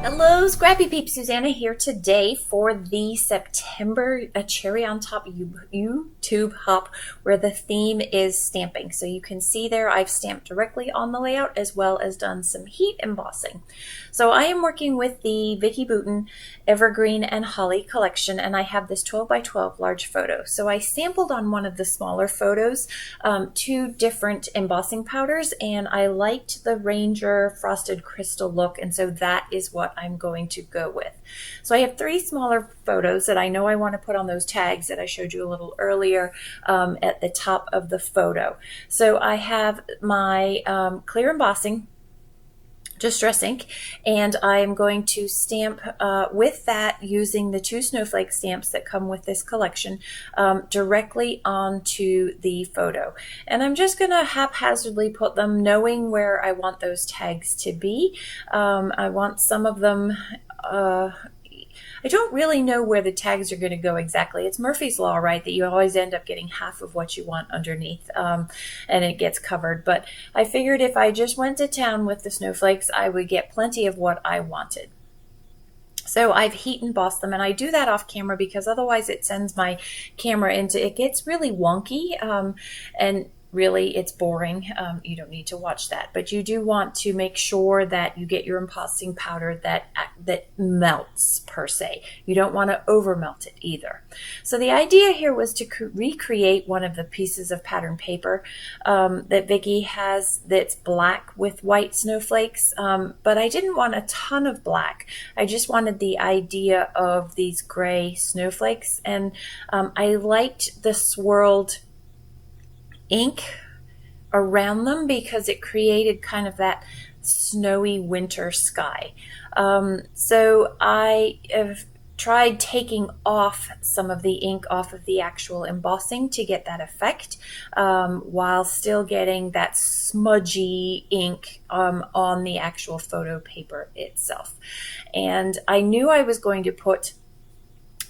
Hello, Scrappy Peeps. Suzanna here today for the September Cherry on Top YouTube Hop, where the theme is stamping. So you can see there I've stamped directly on the layout as well as done some heat embossing. So I am working with the Vicki Boutin Evergreen and Holly collection, and I have this 12 by 12 large photo. So I sampled on one of the smaller photos 2 different embossing powders, and I liked the Ranger Frosted Crystal look, and so that is what I'm going to go with. So I have 3 smaller photos that I know I want to put on those tags that I showed you a little earlier at the top of the photo. So I have my clear embossing distress ink, and I'm going to stamp with that using the 2 snowflake stamps that come with this collection directly onto the photo. And I'm just going to haphazardly put them, knowing where I want those tags to be. I want some of them I don't really know where the tags are going to go exactly. It's Murphy's Law, right, that you always end up getting half of what you want underneath, and it gets covered. But I figured if I just went to town with the snowflakes, I would get plenty of what I wanted. So I've heat embossed them, and I do that off camera because otherwise it sends my camera into, it gets really wonky, and really it's boring. You don't need to watch that, but you do want to make sure that you get your embossing powder that melts per se. You don't want to over melt it either. So the idea here was to recreate one of the pieces of pattern paper that Vicki has that's black with white snowflakes, but I didn't want a ton of black. I just wanted the idea of these gray snowflakes, and I liked the swirled ink around them because it created kind of that snowy winter sky. So I have tried taking off some of the ink off of the actual embossing to get that effect, while still getting that smudgy ink on the actual photo paper itself. And I knew I was going to put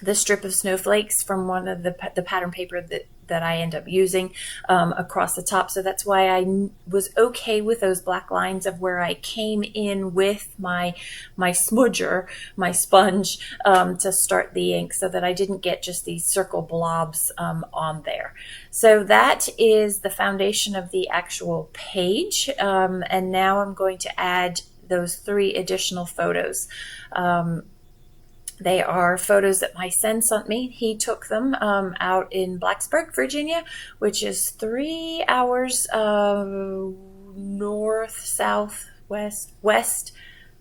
the strip of snowflakes from one of the pattern paper that I end up using across the top. So that's why I was okay with those black lines of where I came in with my smudger, my sponge, to start the ink, so that I didn't get just these circle blobs on there. So that is the foundation of the actual page. And now I'm going to add those 3 additional photos. They are photos that my son sent me. He took them out in Blacksburg, Virginia, which is 3 hours north, south,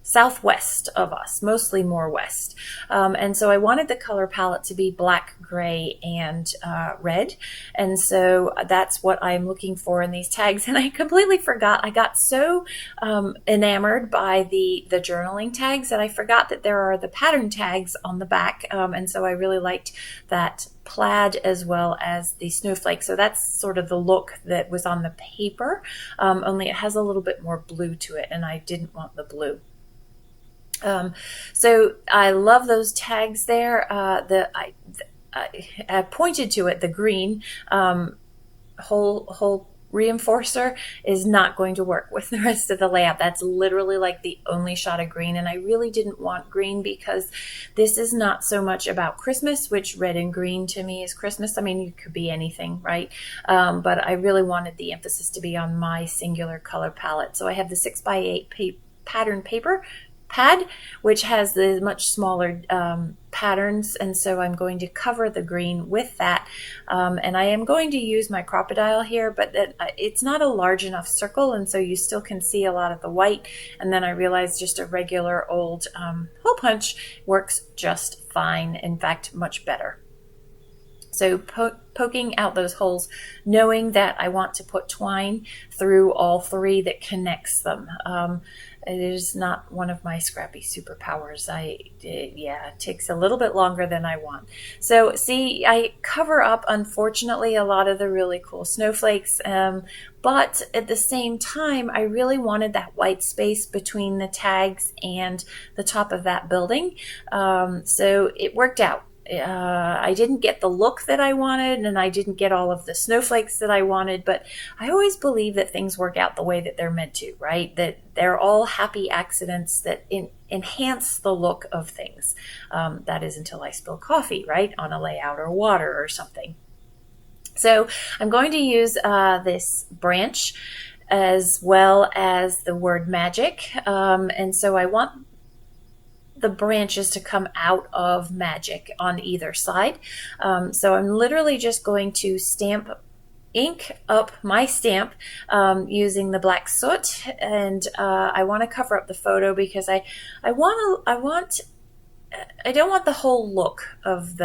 southwest of us, mostly more west. And so I wanted the color palette to be black, gray, and red. And so that's what I'm looking for in these tags. And I completely forgot. I got so enamored by the journaling tags that I forgot that there are the pattern tags on the back. And so I really liked that plaid as well as the snowflake. So that's sort of the look that was on the paper, only it has a little bit more blue to it, and I didn't want the blue. So I love those tags there. I pointed to it, the green whole reinforcer is not going to work with the rest of the layout. That's literally like the only shot of green, and I really didn't want green because this is not so much about Christmas, which red and green to me is Christmas. I mean, it could be anything, right? But I really wanted the emphasis to be on my singular color palette. So I have the 6x8 pattern paper pad, which has the much smaller patterns, and so I'm going to cover the green with that, and I am going to use my crocodile here, but it's not a large enough circle, and so you still can see a lot of the white. And then I realized just a regular old hole punch works just fine, in fact much better. So poking out those holes, knowing that I want to put twine through all 3 that connects them. It is not one of my scrappy superpowers. Yeah, it takes a little bit longer than I want. So see, I cover up, unfortunately, a lot of the really cool snowflakes, but at the same time, I really wanted that white space between the tags and the top of that building. So it worked out. I didn't get the look that I wanted, and I didn't get all of the snowflakes that I wanted, but I always believe that things work out the way that they're meant to, right? That they're all happy accidents that enhance the look of things. That is until I spill coffee, right, on a layout or water or something. So I'm going to use this branch as well as the word magic, and so I want the branches to come out of magic on either side. So I'm literally just going to ink up my stamp using the black soot, and I want to cover up the photo because I don't want the whole look of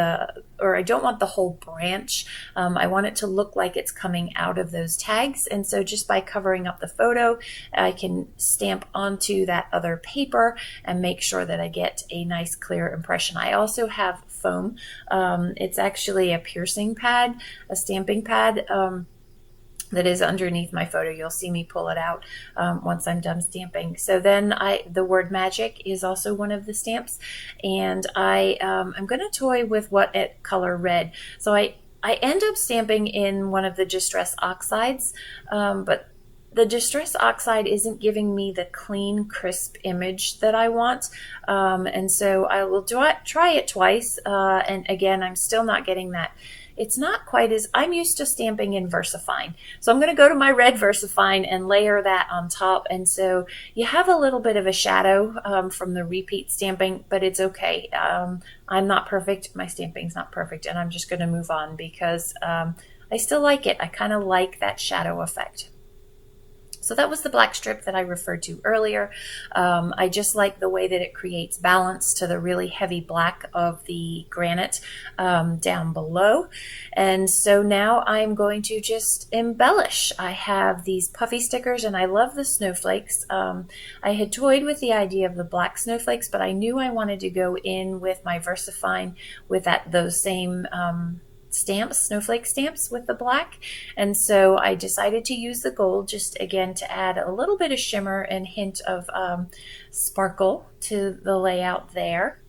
I don't want the whole branch. I want it to look like it's coming out of those tags. And so just by covering up the photo, I can stamp onto that other paper and make sure that I get a nice clear impression. I also have foam. It's actually a piercing pad, a stamping pad. That is underneath my photo. You'll see me pull it out once I'm done stamping. So then the word magic is also one of the stamps, and I'm going to toy with what color red. So I end up stamping in one of the Distress Oxides, but the Distress Oxide isn't giving me the clean, crisp image that I want. And so I will try it twice. And again, I'm still not getting that. It's not quite as, I'm used to stamping in VersaFine. So I'm going to go to my red VersaFine and layer that on top. And so you have a little bit of a shadow from the repeat stamping, but it's okay. I'm not perfect. My stamping's not perfect. And I'm just going to move on because I still like it. I kind of like that shadow effect. So that was the black strip that I referred to earlier. I just like the way that it creates balance to the really heavy black of the granite down below. And so now I'm going to just embellish. I have these puffy stickers and I love the snowflakes. I had toyed with the idea of the black snowflakes, but I knew I wanted to go in with my VersaFine with those same stamps, snowflake stamps with the black. And so I decided to use the gold just again to add a little bit of shimmer and hint of sparkle to the layout there.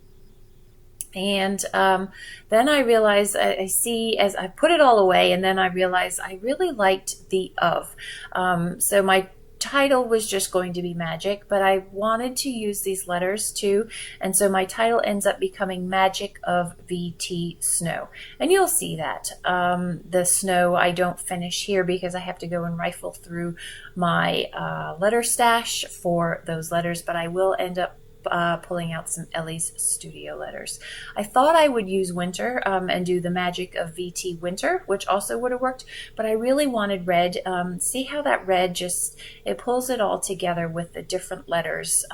And then I realized, I see as I put it all away, and then I realized I really liked the of. So my title was just going to be magic, but I wanted to use these letters too, and so my title ends up becoming Magic of VT Snow. And you'll see that the snow I don't finish here because I have to go and rifle through my letter stash for those letters, but I will end up pulling out some Ellie's Studio letters. I thought I would use winter and do the Magic of VT Winter, which also would have worked, but I really wanted red. See how that red it pulls it all together with the different letters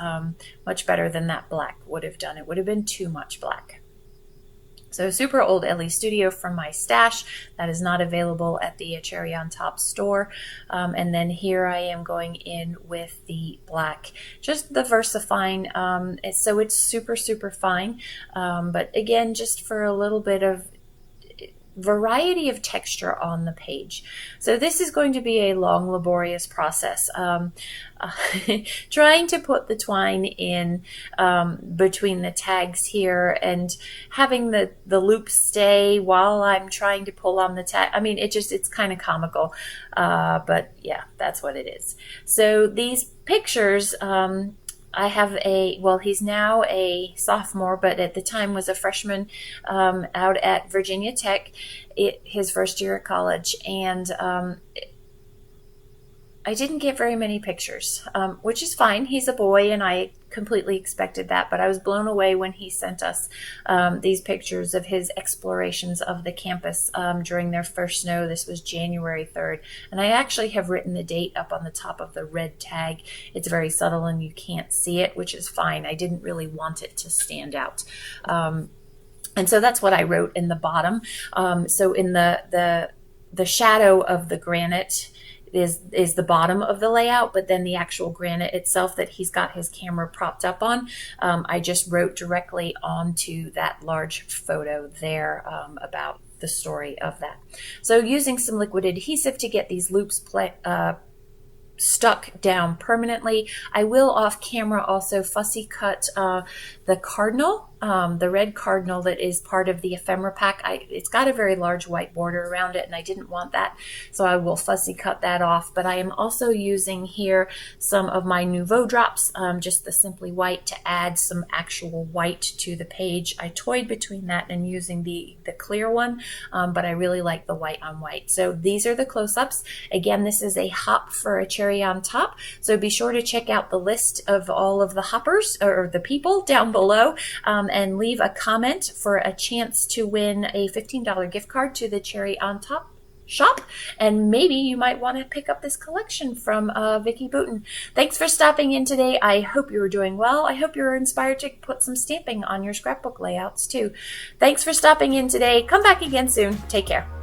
much better than that black would have done. It would have been too much black. So super old Ellie Studio from my stash that is not available at the Cherry on Top store. And then here I am going in with the black, just the VersaFine. So it's super, super fine. But again, just for a little bit of variety of texture on the page. So this is going to be a long, laborious process. Trying to put the twine in between the tags here and having the loop stay while I'm trying to pull on the tag. I mean, it's kind of comical, but yeah, that's what it is. So these pictures, I have he's now a sophomore, but at the time was a freshman out at Virginia Tech, his first year at college. And I didn't get very many pictures, which is fine. He's a boy, and I completely expected that. But I was blown away when he sent us these pictures of his explorations of the campus during their first snow. This was January 3rd. And I actually have written the date up on the top of the red tag. It's very subtle and you can't see it, which is fine. I didn't really want it to stand out. And so that's what I wrote in the bottom. So in the shadow of the granite is the bottom of the layout, but then the actual granite itself that he's got his camera propped up on, I just wrote directly onto that large photo there about the story of that. So using some liquid adhesive to get these loops stuck down permanently. I will off camera also fussy cut the cardinal the red cardinal that is part of the ephemera pack. It's got a very large white border around it, and I didn't want that, so I will fussy cut that off. But I am also using here some of my Nouveau drops, just the Simply White, to add some actual white to the page. I toyed between that and using the clear one, but I really like the white on white. So these are the close-ups. Again, this is a hop for a cherry on top, so be sure to check out the list of all of the hoppers or the people down below, and leave a comment for a chance to win a $15 gift card to the Cherry on Top shop, and maybe you might want to pick up this collection from Vicki Boutin. Thanks for stopping in today. I hope you're doing well. I hope you're inspired to put some stamping on your scrapbook layouts too. Thanks for stopping in today. Come back again soon. Take care.